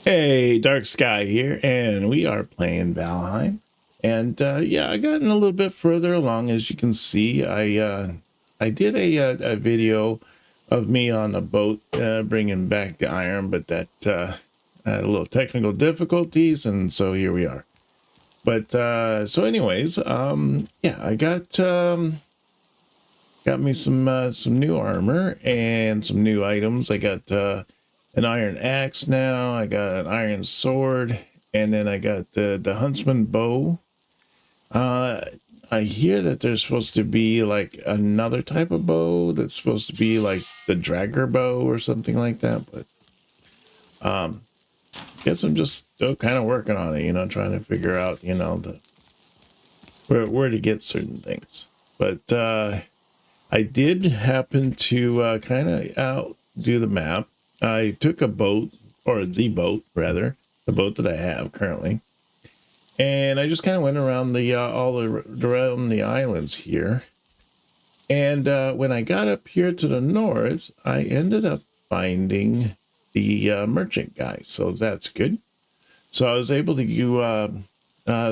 Hey, Dark Sky here, and we are playing Valheim. And yeah, I gotten a little bit further along. As you can see, I did a video of me on a boat bringing back the iron, but that had a little technical difficulties, and so here we are. But so, anyways, yeah, I got me some new armor and some new items. I got an iron axe now. I got an iron sword, and then I got the huntsman bow. Uh, I hear that there's supposed to be like another type of bow that's supposed to be like the dragger bow or something like that. But guess I'm just still kind of working on it, trying to figure out, where to get certain things. But I did happen to kind of outdo the map. I took a boat, or the boat rather, the boat that I have currently, and I just kind of went around around the islands here. And when I got up here to the north, I ended up finding the merchant guy, so that's good. So I was able to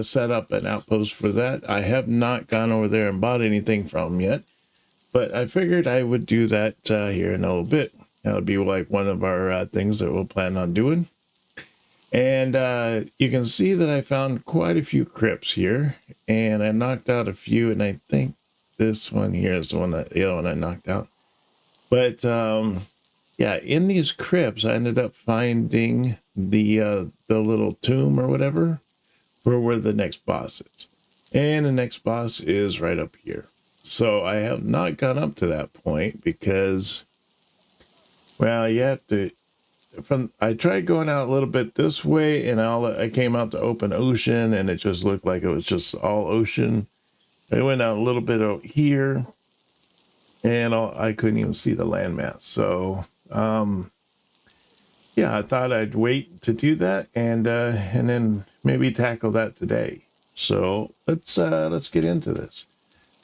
set up an outpost for that. I have not gone over there and bought anything from him yet, but I figured I would do that here in a little bit. That would be like one of our things that we'll plan on doing. And you can see that I found quite a few crypts here, and I knocked out a few, and I think this one here is the other one I knocked out. But yeah, in these crypts, I ended up finding the little tomb or whatever for where the next boss is. And the next boss is right up here. So I have not gone up to that point because, well, you have to, I tried going out a little bit this way, and I came out to open ocean, and it just looked like it was just all ocean. I went out a little bit out here, and I couldn't even see the landmass. So, yeah, I thought I'd wait to do that, and then maybe tackle that today. So let's get into this.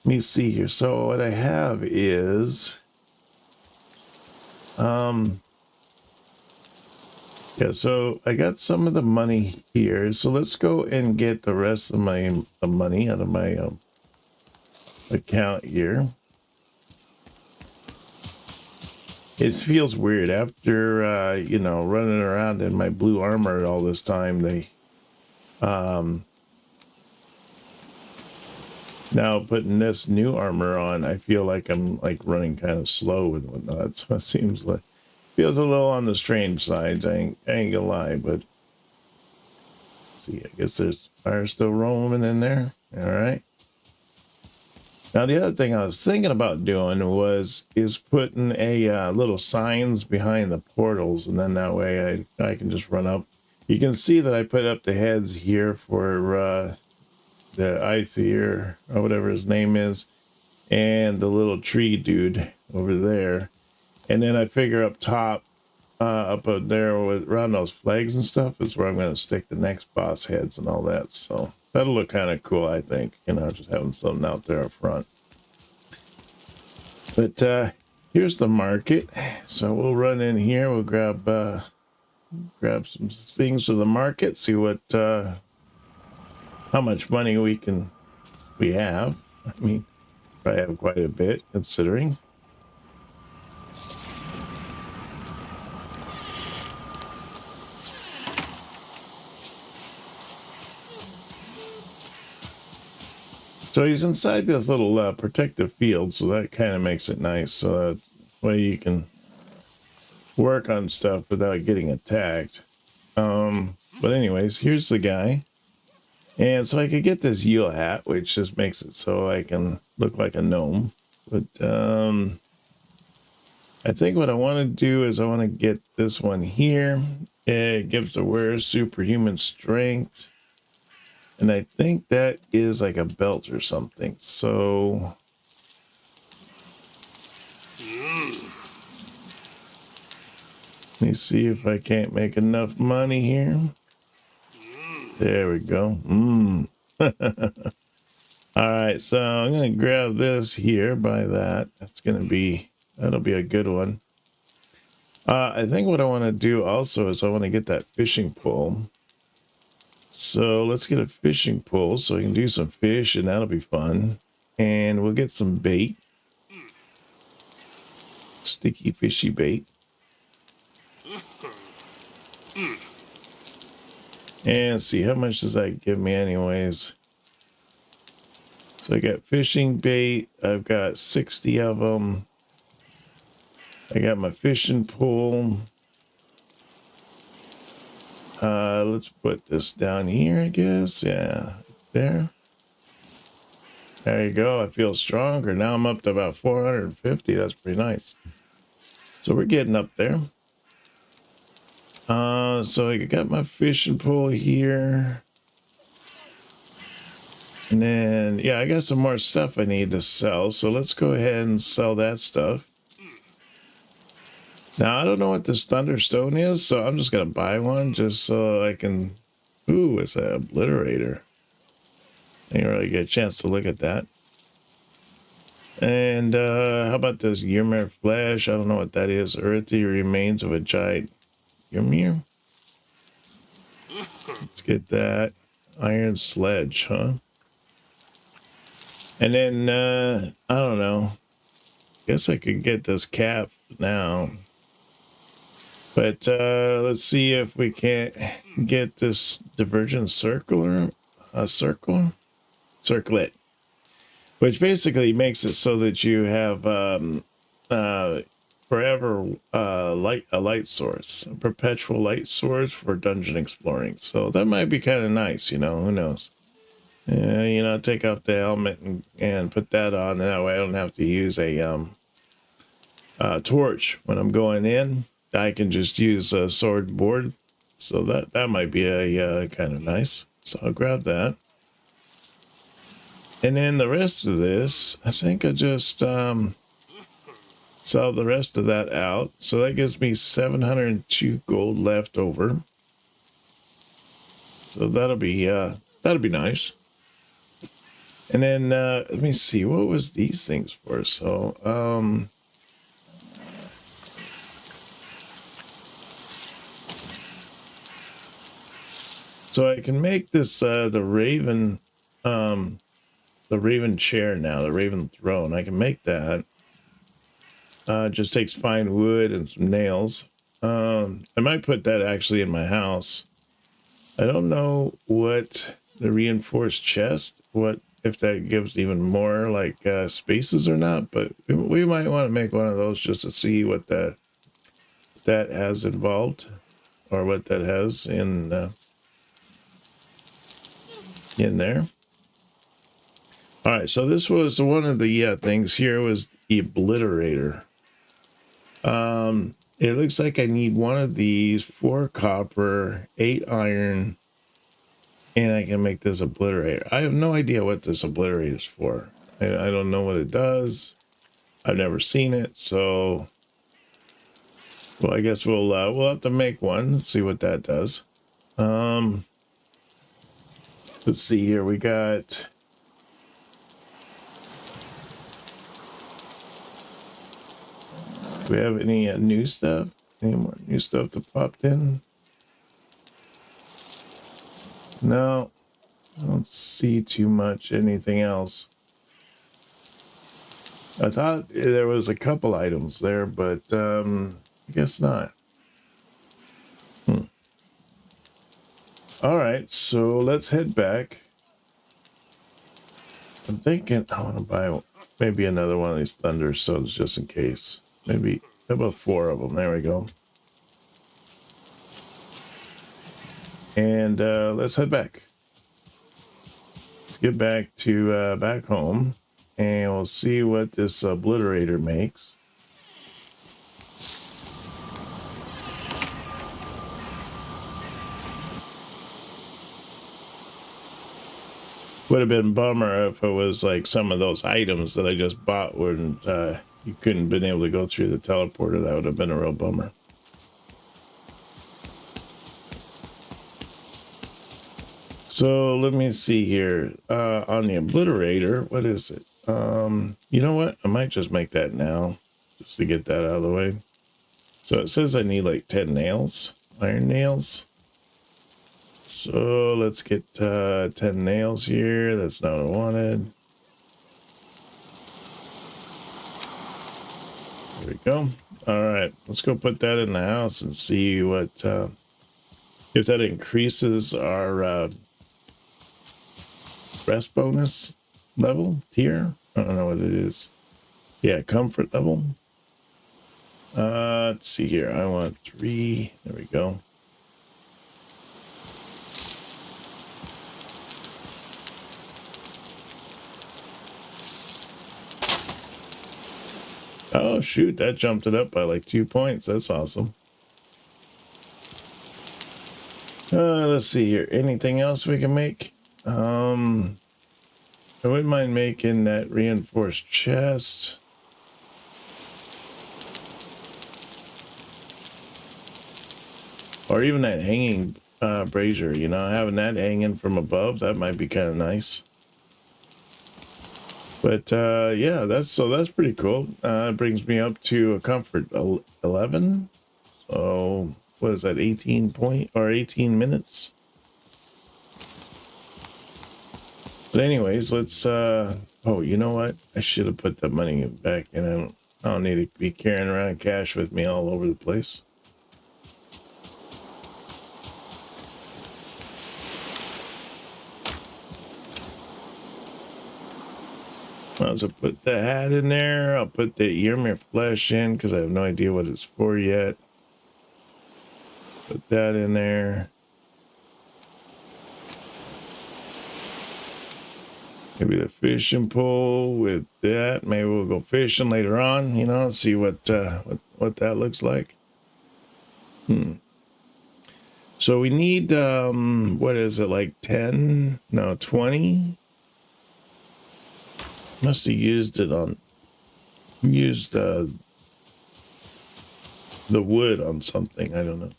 Let me see here. So what I have is, yeah, so I got some of the money here. So let's go and get the rest of the money out of my account here. It feels weird after, running around in my blue armor all this time. Now putting this new armor on, I feel like I'm like running kind of slow and whatnot. So it feels a little on the strange side. I ain't gonna lie, but let's see, I guess there's fire still roaming in there. All right. Now the other thing I was thinking about doing is putting a little signs behind the portals, and then that way I can just run up. You can see that I put up the heads here for the Iceer or whatever his name is, and the little tree dude over there. And then I figure up top, up there around those flags and stuff is where I'm going to stick the next boss heads and all that. So that'll look kind of cool, I think, just having something out there up front. But here's the market. So we'll run in here. We'll grab some things to the market, see what how much money we have. I mean, I have quite a bit considering. So he's inside this little protective field, so that kind of makes it nice. So that way you can work on stuff without getting attacked. But anyways, here's the guy. And so I could get this eel hat, which just makes it so I can look like a gnome. But I think what I want to do is I want to get this one here. It gives the wearer superhuman strength. And I think that is like a belt or something. So let me see if I can't make enough money here. There we go. All right, so I'm gonna grab this here, buy that. That'll be a good one. I think what I want to do also is I want to get that fishing pole. So let's get a fishing pole so we can do some fish, and that'll be fun. And we'll get some bait. Sticky fishy bait. And see, how much does that give me anyways? So I got fishing bait. I've got 60 of them. I got my fishing pole. Let's put this down here, I guess. Yeah, there. There you go. I feel stronger. Now I'm up to about 450. That's pretty nice. So we're getting up there. So I got my fishing pole here. And then, yeah, I got some more stuff I need to sell. So let's go ahead and sell that stuff. Now, I don't know what this Thunderstone is, so I'm just going to buy one just so I can... Ooh, it's an obliterator. I didn't really get a chance to look at that. And how about this Ymir flesh? I don't know what that is. Earthy remains of a giant Ymir. Let's get that. Iron sledge, huh? And then, I don't know. Guess I could get this cap now. But let's see if we can't get this divergent circlet, which basically makes it so that you have forever a light source, a perpetual light source for dungeon exploring. So that might be kind of nice, you know. Who knows? You know, take off the helmet and put that on, and that way I don't have to use a torch when I'm going in. I can just use a sword board, so that might be a kind of nice. So I'll grab that, and then the rest of this, I think I just sell the rest of that out. So that gives me 702 gold left over. So that'll be nice. And then let me see, what was these things for? So so I can make this the raven chair now, the raven throne. I can make that. It just takes fine wood and some nails. I might put that actually in my house. I don't know what the reinforced chest, what if that gives even more like spaces or not, but we might want to make one of those just to see what that has involved, or what that has in there. All right, so this was one of the things here was the obliterator. It looks like I need one of these, 4 copper, 8 iron, and I can make this obliterator. I have no idea what this obliterator is for. I don't know what it does. I've never seen it, so well, I guess we'll have to make one. Let's see what that does. Let's see here. We got do we have any new stuff? Any more new stuff that popped in? No, I don't see too much anything else. I thought there was a couple items there, but I guess not. All right, so let's head back. I'm thinking I want to buy maybe another one of these thunder stones just in case. Maybe about 4 of them. There we go. And let's head back. Let's get back to back home, and we'll see what this obliterator makes. Would have been a bummer if it was like some of those items that I just bought when you couldn't been able to go through the teleporter. That would have been a real bummer. So let me see here. On the obliterator, what is it? You know what? I might just make that now, just to get that out of the way. So it says I need like 10 nails, iron nails. So let's get 10 nails here. That's not what I wanted. There we go. All right, let's go put that in the house and see what if that increases our rest bonus level tier. I don't know what it is. Yeah, comfort level. Let's see here. I want 3. There we go. Oh shoot, that jumped it up by like 2 points. That's awesome. Let's see here. Anything else we can make? I wouldn't mind making that reinforced chest. Or even that hanging brazier, you know, having that hanging from above, that might be kind of nice. But yeah, that's pretty cool. It brings me up to a comfort 11. So what is that, 18 minutes? But anyways, let's oh, you know what? I should have put that money back in. I don't need to be carrying around cash with me all over the place. I'll just put the hat in there. I'll put the Ymir flesh in because I have no idea what it's for yet. Put that in there. Maybe the fishing pole with that. Maybe we'll go fishing later on, you know, see what that looks like. So we need what is it, like 10? No, 20. Must have used the wood on something. I don't know.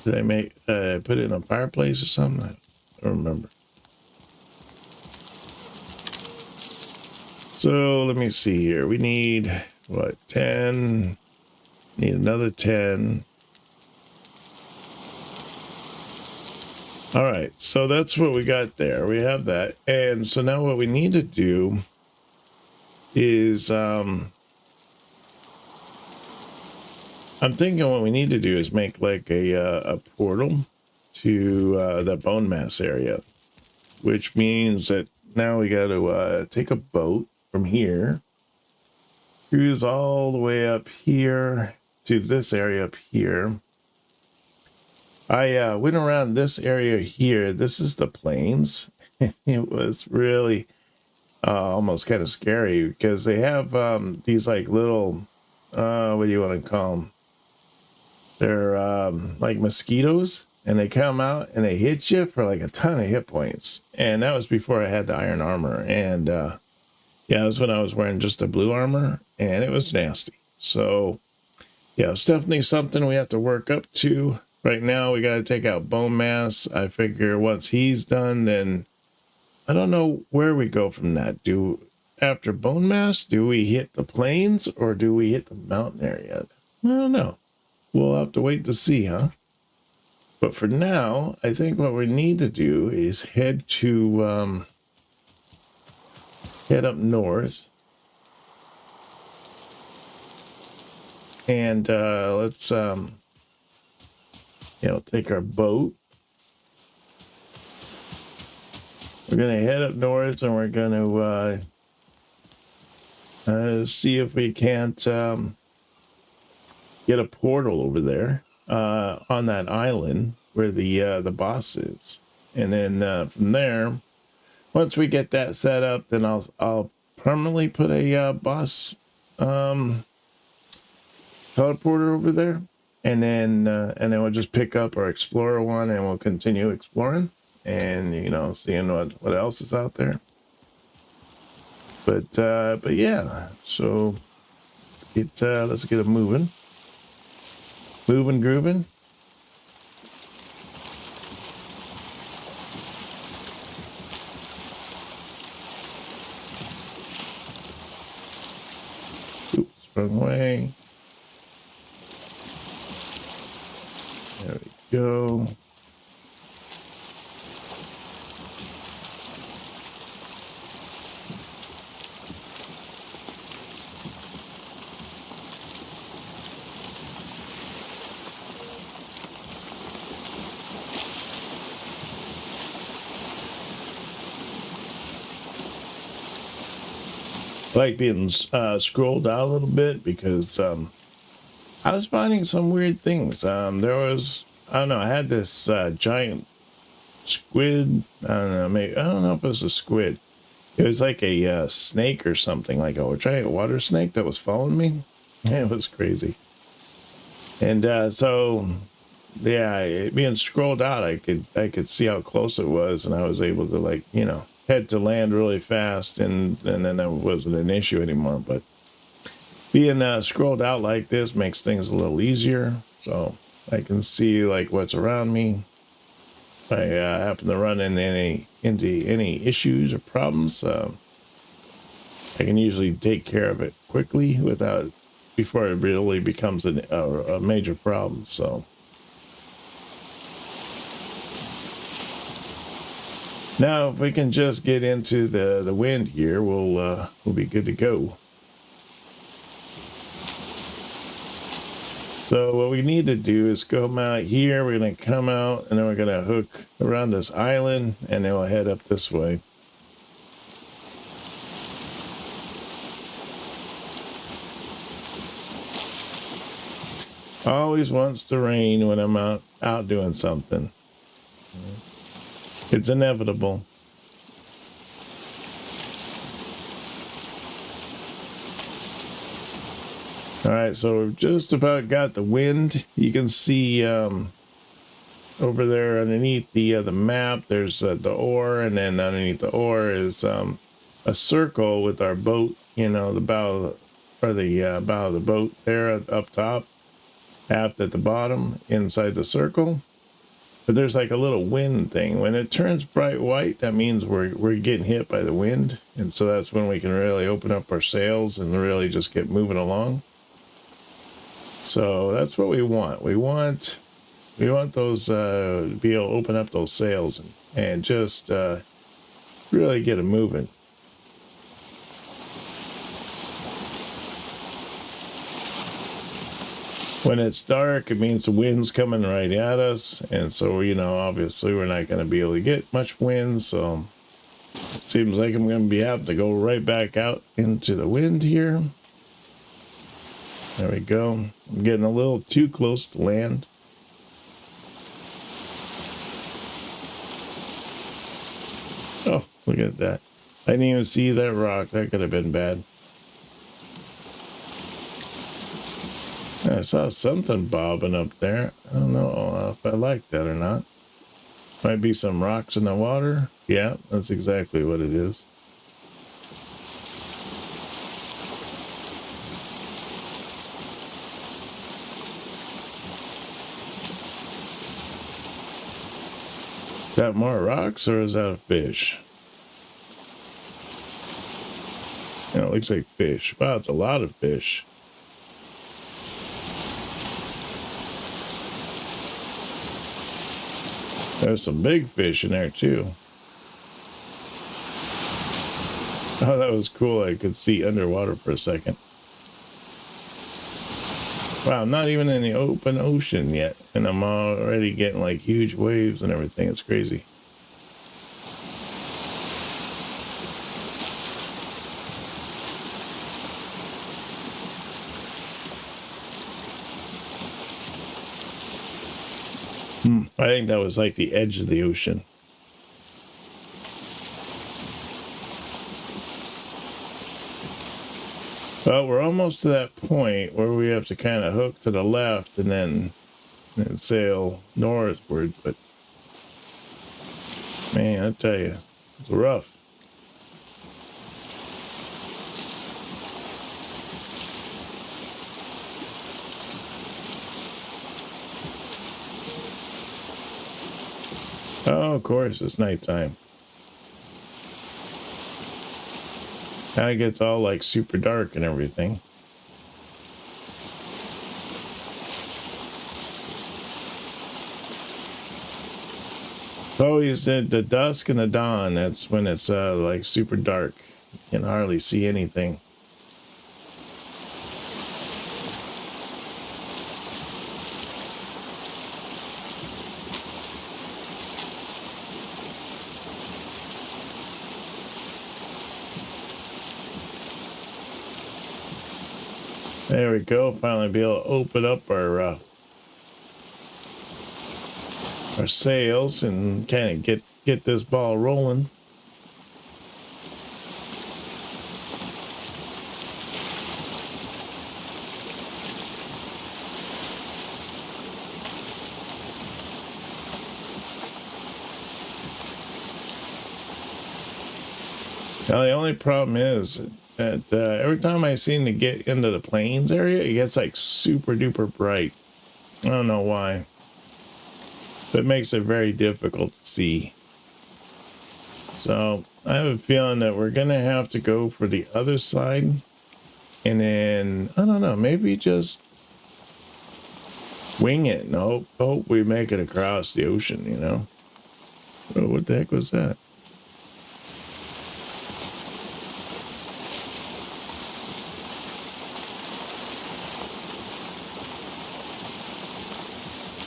Did I make put it in a fireplace or something? I don't remember. So let me see here. We need what, 10? Need another 10. All right, so that's what we got there. We have that. And so now what we need to do is I'm thinking what we need to do is make like a portal to the bone mass area, which means that now we got to take a boat from here, cruise all the way up here to this area up here. I went around this area here. This is the plains. It was really almost kind of scary because they have these like little what do you want to call them? They're like mosquitoes, and they come out and they hit you for like a ton of hit points. And that was before I had the iron armor. And yeah, it was when I was wearing just the blue armor, and it was nasty. So yeah, it's definitely something we have to work up to. Right now, we got to take out bone mass. I figure once he's done, then I don't know where we go from that. After bone mass, do we hit the plains or do we hit the mountain area? I don't know. We'll have to wait to see, huh? But for now, I think what we need to do is head up north. And let's take our boat. We're gonna head up north, and we're gonna see if we can't get a portal over there on that island where the boss is. And then from there, once we get that set up, then I'll permanently put a boss teleporter over there. And then we'll just pick up our explorer one, and we'll continue exploring and, you know, seeing what else is out there. But yeah, so let's get it moving, grooving. Oops, wrong way. There we go. Like being scrolled out a little bit because I was finding some weird things. There was, I don't know, I had this giant squid. I don't know, maybe, I don't know if it was a squid. It was like a snake or something, like a giant water snake that was following me. It was crazy. And so, yeah, being scrolled out, I could see how close it was, and I was able to, like, you know, head to land really fast, and then that wasn't an issue anymore. But being scrolled out like this makes things a little easier, so I can see like what's around me. If I happen to run into any issues or problems, I can usually take care of it quickly before it really becomes a major problem. So now, if we can just get into the wind here, we'll be good to go. So what we need to do is come out here. We're going to come out, and then we're going to hook around this island, and then we'll head up this way. Always wants to rain when I'm out doing something. It's inevitable. All right, so we've just about got the wind. You can see over there underneath the map, there's the oar, and then underneath the oar is a circle with our boat. You know, the bow of the boat there up top, aft at the bottom, inside the circle. But there's like a little wind thing. When it turns bright white, that means we're getting hit by the wind, and so that's when we can really open up our sails and really just get moving along. So that's what we want. We want those be able to open up those sails and just really get them moving. When it's dark, it means the wind's coming right at us, and so, you know, obviously we're not going to be able to get much wind. So it seems like I'm going to be having to go right back out into the wind here. There we go. I'm getting a little too close to land. Oh, look at that. I didn't even see that rock. That could have been bad. I saw something bobbing up there. I don't know if I like that or not. Might be some rocks in the water. Yeah, that's exactly what it is. Is that more rocks or is that a fish? Yeah, it looks like fish. Wow, it's a lot of fish. There's some big fish in there too. Oh, that was cool. I could see underwater for a second. Wow, I'm not even in the open ocean yet, and I'm already getting like huge waves and everything. It's crazy. I think that was like the edge of the ocean. Well, we're almost to that point where we have to kind of hook to the left and then sail northward. But man, I tell you, it's rough. Oh, of course, it's nighttime. Now it gets all like super dark and everything. Oh, you said the dusk and the dawn. That's when it's like super dark. You can hardly see anything. There we go. Finally be able to open up our sails and kind of get this ball rolling. Now the only problem is that every time I seem to get into the plains area, it gets like super duper bright. I don't know why, but it makes it very difficult to see. So I have a feeling that we're gonna have to go for the other side, and then I don't know, maybe just wing it and hope we make it across the ocean. You know? Oh, what the heck was that?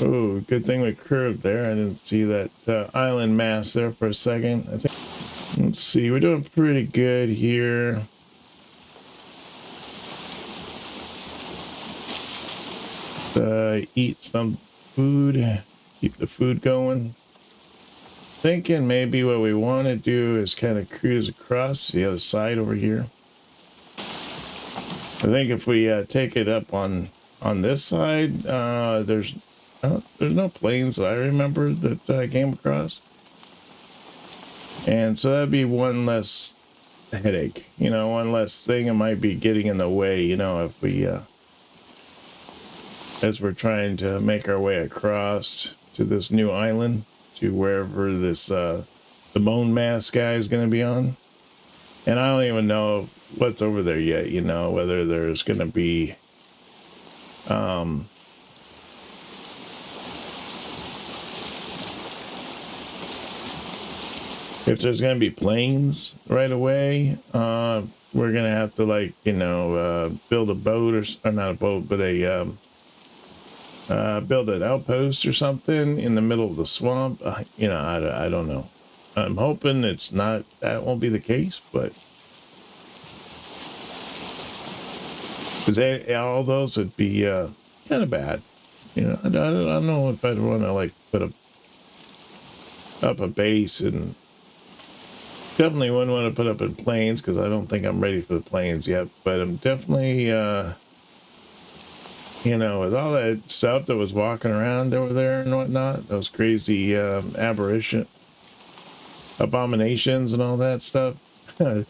Oh, good thing we curved there. I didn't see that island mass there for a second. I think. Let's see, we're doing pretty good here. Eat some food, keep the food going. Thinking maybe what we want to do is kind of cruise across the other side over here. I think if we take it up on this side, there's no planes that I remember that I came across. And so that'd be one less headache, you know, one less thing that might be getting in the way, you know, if we, as we're trying to make our way across to this new island, to wherever this, the bone mass guy is going to be on. And I don't even know what's over there yet, you know, whether there's going to be, if there's going to be planes right away, we're going to have to, like, you know, build a boat or not a boat, but a, build an outpost or something in the middle of the swamp. You know, I don't know. I'm hoping it's not, that won't be the case, but because all those would be kind of bad. You know, I don't know if I'd want to, like, put up a base, and definitely wouldn't want to put up in planes because I don't think I'm ready for the planes yet, but I'm definitely, you know, with all that stuff that was walking around over there and whatnot, those crazy abominations and all that stuff, I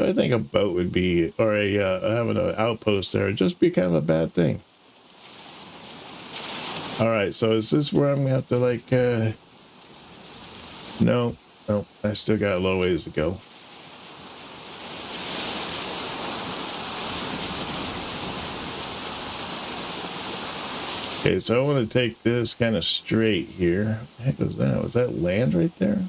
would think a boat would be, or a having an outpost there would just be kind of a bad thing. All right, so is this where I'm gonna have to, like, no, I still got a little ways to go. Okay, so I want to take this kind of straight here. What the heck was that? Was that land right there?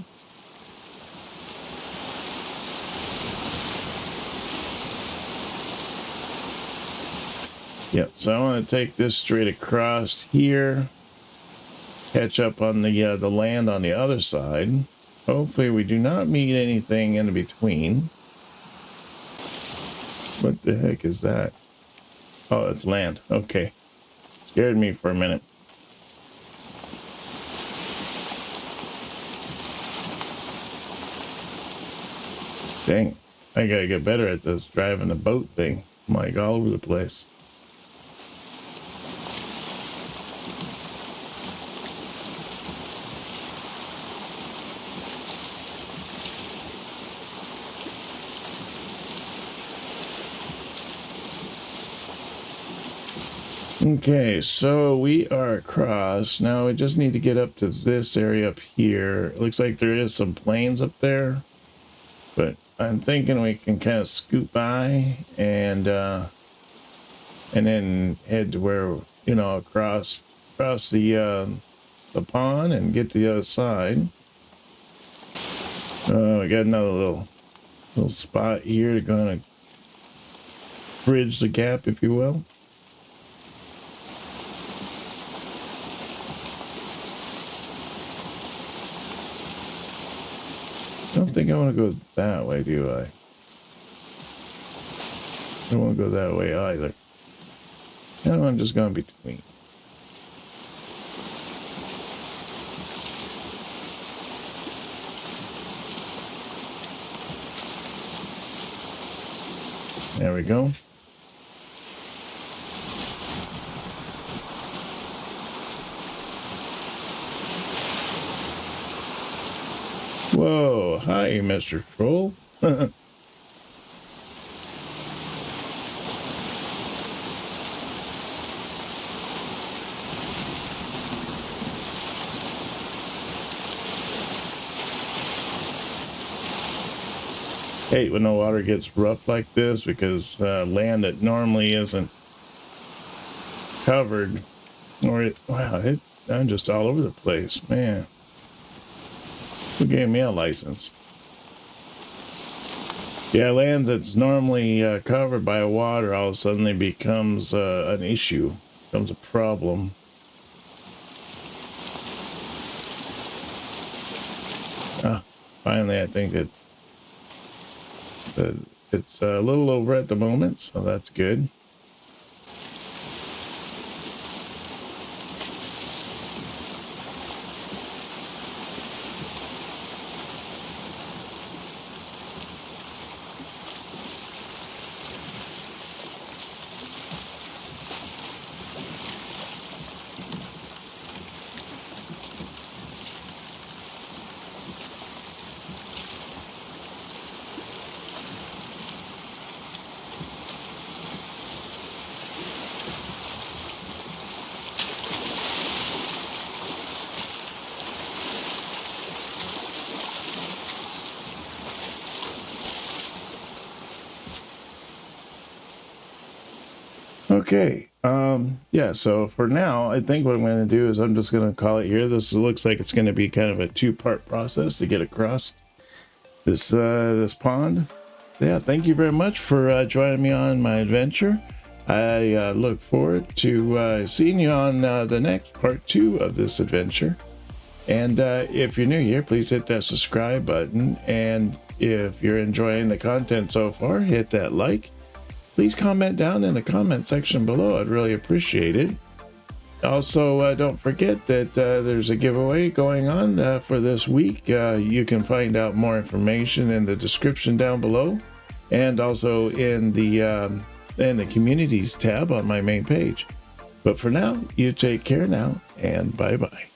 Yep, so I want to take this straight across here. Catch up on the land on the other side. Hopefully we do not meet anything in between. What the heck is that? Oh, it's land. Okay. Scared me for a minute. Dang. I gotta get better at this driving the boat thing. I'm like all over the place. Okay, so we are across. Now we just need to get up to this area up here. It looks like there is some plains up there, but I'm thinking we can kind of scoot by and then head to where, you know, across the pond and get to the other side. Oh, I got another little spot here to kind of bridge the gap, if you will. I don't think I want to go that way, do I? I don't want to go that way either. No, I'm just going between. There we go. Whoa, hi, Mr. Troll. Hate when the water gets rough like this, because land that normally isn't covered, or I'm just all over the place, man. Who gave me a license? Yeah, land that's normally covered by water all of a sudden becomes an issue, becomes a problem. Finally, I think that it's a little over at the moment, so that's good. Okay, yeah, so for now, I think what I'm going to do is I'm just going to call it here. This looks like it's going to be kind of a two-part process to get across this this pond. Yeah, thank you very much for joining me on my adventure. I look forward to seeing you on the next part 2 of this adventure. And if you're new here, please hit that subscribe button. And if you're enjoying the content so far, hit that like. Please comment down in the comment section below. I'd really appreciate it. Also, don't forget that there's a giveaway going on for this week. You can find out more information in the description down below, and also in the communities tab on my main page. But for now, you take care now, and bye-bye.